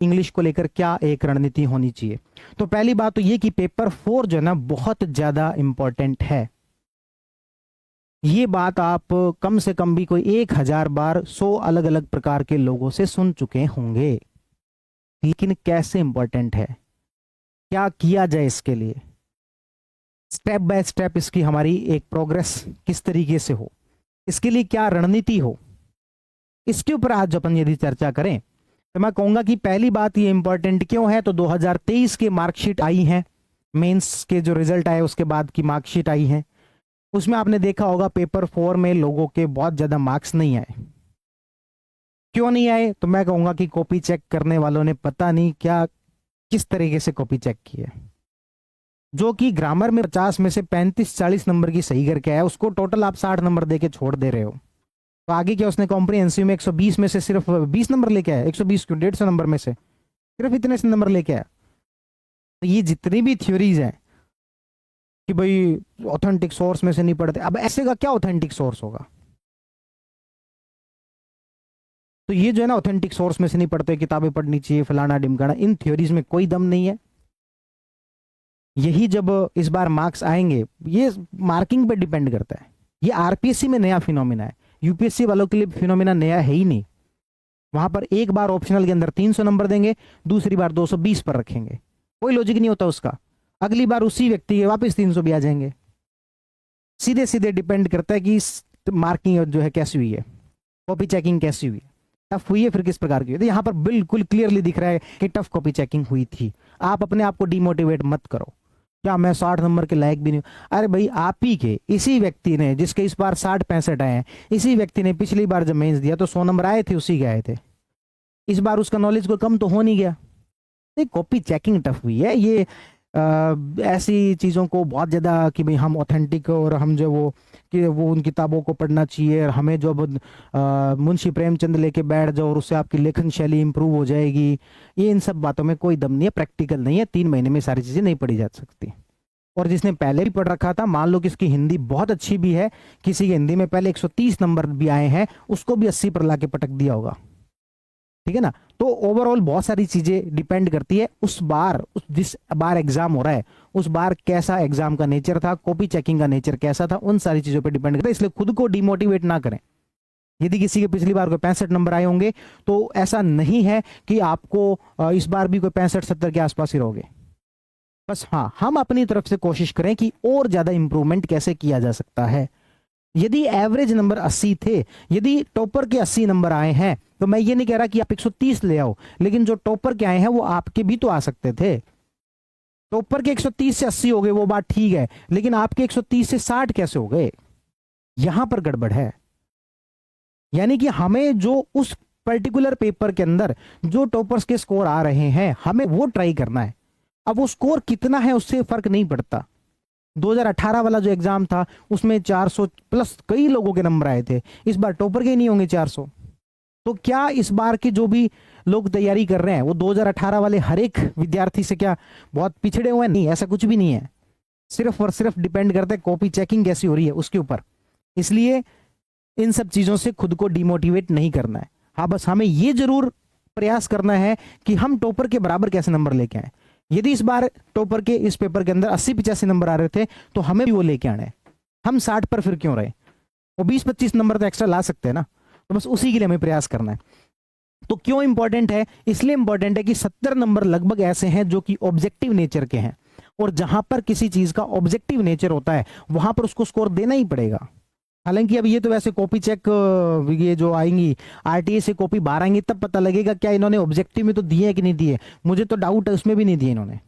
English को लेकर क्या एक रणनीति होनी चाहिए। तो पहली बात तो ये कि पेपर 4 जो है ना बहुत ज्यादा इंपॉर्टेंट है। ये बात आप कम से कम भी कोई 1000 बार 100 अलग अलग प्रकार के लोगों से सुन चुके होंगे। लेकिन कैसे इंपॉर्टेंट है, क्या किया जाए इसके लिए, स्टेप बाय स्टेप इसकी हमारी एक प्रोग्रेस किस तरीके से हो, इसके लिए क्या रणनीति हो, इसके ऊपर आज अपन यदि चर्चा करें तो मैं कहूंगा कि पहली बात ये इंपॉर्टेंट क्यों है। तो 2023 के मार्कशीट आई हैं, मेंस के जो रिजल्ट आए उसके बाद की मार्कशीट आई है, उसमें आपने देखा होगा पेपर 4 में लोगों के बहुत ज्यादा मार्क्स नहीं आए। क्यों नहीं आए? तो मैं कहूंगा कि कॉपी चेक करने वालों ने पता नहीं क्या किस तरीके से कॉपी चेक की है। जो कि ग्रामर में 50 में से 35-40 नंबर की सही करके आया, उसको टोटल आप 60 नंबर देके छोड़ दे रहे हो। तो आगे क्या उसने कॉम्प्रिहेंसिव में 120 में से सिर्फ 20 नंबर लेके आया, 120 क्यों 150 नंबर में से सिर्फ इतने से नंबर लेके आया। तो ये जितनी भी थ्योरीज हैं कि भाई ऑथेंटिक सोर्स में से नहीं पढ़ते, अब ऐसे का क्या ऑथेंटिक सोर्स होगा? तो ये जो है ना ऑथेंटिक सोर्स में से नहीं पढ़ते, किताबें पढ़नी चाहिए फलाना डिमकाना, इन थ्योरीज में कोई दम नहीं है। यही जब इस बार मार्क्स आएंगे, ये मार्किंग पे डिपेंड करता है। ये आरपीएससी में नया फिनोमिना है, यूपीएससी वालों के लिए फिनोमिना नया है ही नहीं। वहां पर एक बार ऑप्शनल के अंदर 300 नंबर देंगे, दूसरी बार 220 पर रखेंगे, कोई लॉजिक नहीं होता उसका। अगली बार उसी व्यक्ति के वापस 300 भी आ जाएंगे। सीधे सीधे डिपेंड करता है कि मार्किंग जो है कैसी हुई है, कॉपी चेकिंग कैसी हुई है, टफ हुई है फिर किस प्रकार की हुई है। तो यहाँ पर बिल्कुल क्लियरली दिख रहा है कि टफ कॉपी चेकिंग हुई थी। आप अपने आप को डिमोटिवेट मत करो, क्या मैं 60 नंबर के लायक भी नहीं हूं। अरे भाई आप ही के इसी व्यक्ति ने, जिसके इस बार 60-65 आए हैं, इसी व्यक्ति ने पिछली बार जब मेंस दिया तो 100 नंबर आए थे, उसी के आए थे। इस बार उसका नॉलेज को कम तो हो नहीं गया। कॉपी चेकिंग टफ हुई है। ये ऐसी चीज़ों को बहुत ज़्यादा कि भाई हम ऑथेंटिक और हम जो वो कि वो उन किताबों को पढ़ना चाहिए और हमें जो मुंशी प्रेमचंद लेके बैठ जाओ और उससे आपकी लेखन शैली इंप्रूव हो जाएगी, ये इन सब बातों में कोई दम नहीं है, प्रैक्टिकल नहीं है। 3 महीने में सारी चीज़ें नहीं पढ़ी जा सकती। और जिसने पहले भी पढ़ रखा था, मान लो कि इसकी हिंदी बहुत अच्छी भी है, किसी की हिंदी में पहले 130 नंबर भी आए हैं, उसको भी 80 पर लाके पटक दिया होगा। ठीक है ना। तो ओवरऑल बहुत सारी चीजें डिपेंड करती है जिस बार एग्जाम हो रहा है उस बार कैसा एग्जाम का नेचर था, कॉपी चेकिंग का नेचर कैसा था, उन सारी चीजों पे डिपेंड करता है। इसलिए खुद को डिमोटिवेट ना करें। यदि किसी के पिछली बार को 65 नंबर आए होंगे तो ऐसा नहीं है कि आपको इस बार भी कोई 65-70 के आसपास ही रहोगे। बस हाँ, हम अपनी तरफ से कोशिश करें कि और ज्यादा इंप्रूवमेंट कैसे किया जा सकता है। यदि एवरेज नंबर 80 थे, यदि टॉपर के 80 नंबर आए हैं, तो मैं ये नहीं कह रहा कि आप 130 ले आओ, लेकिन जो टॉपर के आए हैं वो आपके भी तो आ सकते थे। टॉपर के 130 से 80 हो गए, वो बात ठीक है, लेकिन आपके 130 से 60 कैसे हो गए? यहां पर गड़बड़ है। यानी कि हमें जो उस पर्टिकुलर पेपर के अंदर जो टॉपर्स के स्कोर आ रहे हैं, हमें वो ट्राई करना है। अब वो स्कोर कितना है उससे फर्क नहीं पड़ता। 2018 वाला जो एग्जाम था उसमें 400 प्लस कई लोगों के नंबर आए थे, इस बार टॉपर के ही नहीं होंगे 400। तो क्या इस बार के जो भी लोग तैयारी कर रहे हैं वो 2018 वाले हर एक विद्यार्थी से क्या बहुत पिछड़े हुए हैं? नहीं, ऐसा कुछ भी नहीं है। सिर्फ और सिर्फ डिपेंड करता है कॉपी चेकिंग कैसी हो रही है उसके ऊपर। इसलिए इन सब चीजों से खुद को डिमोटिवेट नहीं करना है। हाँ, बस हमें ये जरूर प्रयास करना है कि हम टॉपर के बराबर कैसे नंबर लेके आए। यदि इस बार टॉपर के इस पेपर के अंदर 80-85 नंबर आ रहे थे तो हमें भी वो लेके आना है। हम 60 पर फिर क्यों रहे? वो 20-25 नंबर तो एक्स्ट्रा ला सकते हैं ना। तो बस उसी के लिए हमें प्रयास करना है। तो क्यों इंपॉर्टेंट है? इसलिए इंपॉर्टेंट है कि 70 नंबर लगभग ऐसे हैं जो कि ऑब्जेक्टिव नेचर के हैं, और जहां पर किसी चीज का ऑब्जेक्टिव नेचर होता है वहां पर उसको स्कोर देना ही पड़ेगा। हालांकि अब ये तो वैसे कॉपी चेक ये जो आएंगी आरटीए से कॉपी बाहर आएंगी तब पता लगेगा क्या इन्होंने ऑब्जेक्टिव में तो दिए है कि नहीं दिए। मुझे तो डाउट है, उसमें भी नहीं दिए इन्होंने।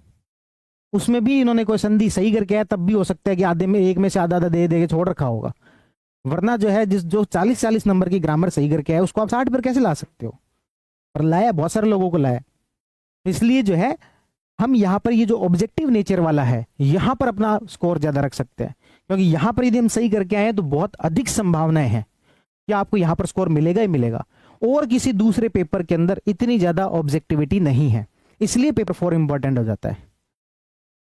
उसमें भी इन्होंने कोई संधि सही करके आया तब भी हो सकता है कि आधे में एक में से आधा आधा दे के छोड़ रखा होगा। वरना जो है जो 40-40 नंबर की ग्रामर सही करके आया उसको आप 60 पर कैसे ला सकते हो? और लाया, बहुत सारे लोगों को लाया। इसलिए जो है हम यहाँ पर ये जो ऑब्जेक्टिव नेचर वाला है यहाँ पर अपना स्कोर ज्यादा रख सकते हैं, क्योंकि यहाँ पर यदि हम सही करके आए तो बहुत अधिक संभावनाएं हैं कि आपको यहाँ पर स्कोर मिलेगा ही मिलेगा। और किसी दूसरे पेपर के अंदर इतनी ज्यादा ऑब्जेक्टिविटी नहीं है, इसलिए पेपर 4 इंपॉर्टेंट हो जाता है।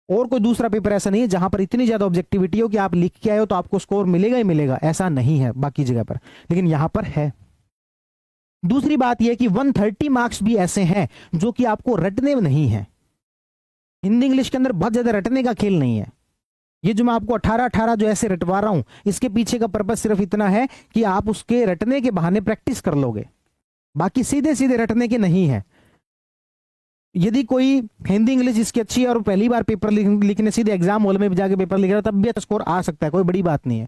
और कोई दूसरा पेपर ऐसा नहीं है जहां पर इतनी ज्यादा ऑब्जेक्टिविटी हो कि आप लिख के आए हो तो आपको स्कोर मिलेगा ही मिलेगा, ऐसा नहीं है बाकी जगह पर, लेकिन यहां पर है। दूसरी बात यह कि 130 मार्क्स भी ऐसे हैं जो कि आपको रटने नहीं है। हिंदी इंग्लिश के अंदर बहुत ज्यादा रटने का खेल नहीं है। ये जो मैं आपको 18 जो ऐसे रटवा रहा हूं, इसके पीछे का पर्पज सिर्फ इतना है कि आप उसके रटने के बहाने प्रैक्टिस कर लोगे, बाकी सीधे सीधे रटने के नहीं है। यदि कोई हिंदी इंग्लिश इसकी अच्छी है और पहली बार पेपर लिखने सीधे एग्जाम हॉल में जाके पेपर लिख रहा है, तब भी अच्छा स्कोर आ सकता है, कोई बड़ी बात नहीं है।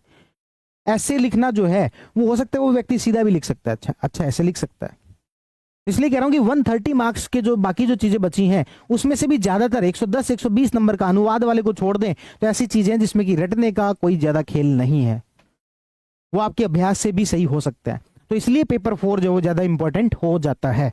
ऐसे लिखना जो है वो हो सकता है वो व्यक्ति सीधा भी लिख सकता है, अच्छा ऐसे लिख सकता है। इसलिए कह रहा हूं कि 130 मार्क्स के जो बाकी जो चीजें बची हैं उसमें से भी ज्यादातर 110 120 नंबर का अनुवाद वाले को छोड़ दें तो ऐसी चीजें हैं जिसमें कि रटने का कोई ज्यादा खेल नहीं है, वो आपके अभ्यास से भी सही हो सकता है। तो इसलिए पेपर 4 जो वो ज्यादा इंपॉर्टेंट हो जाता है।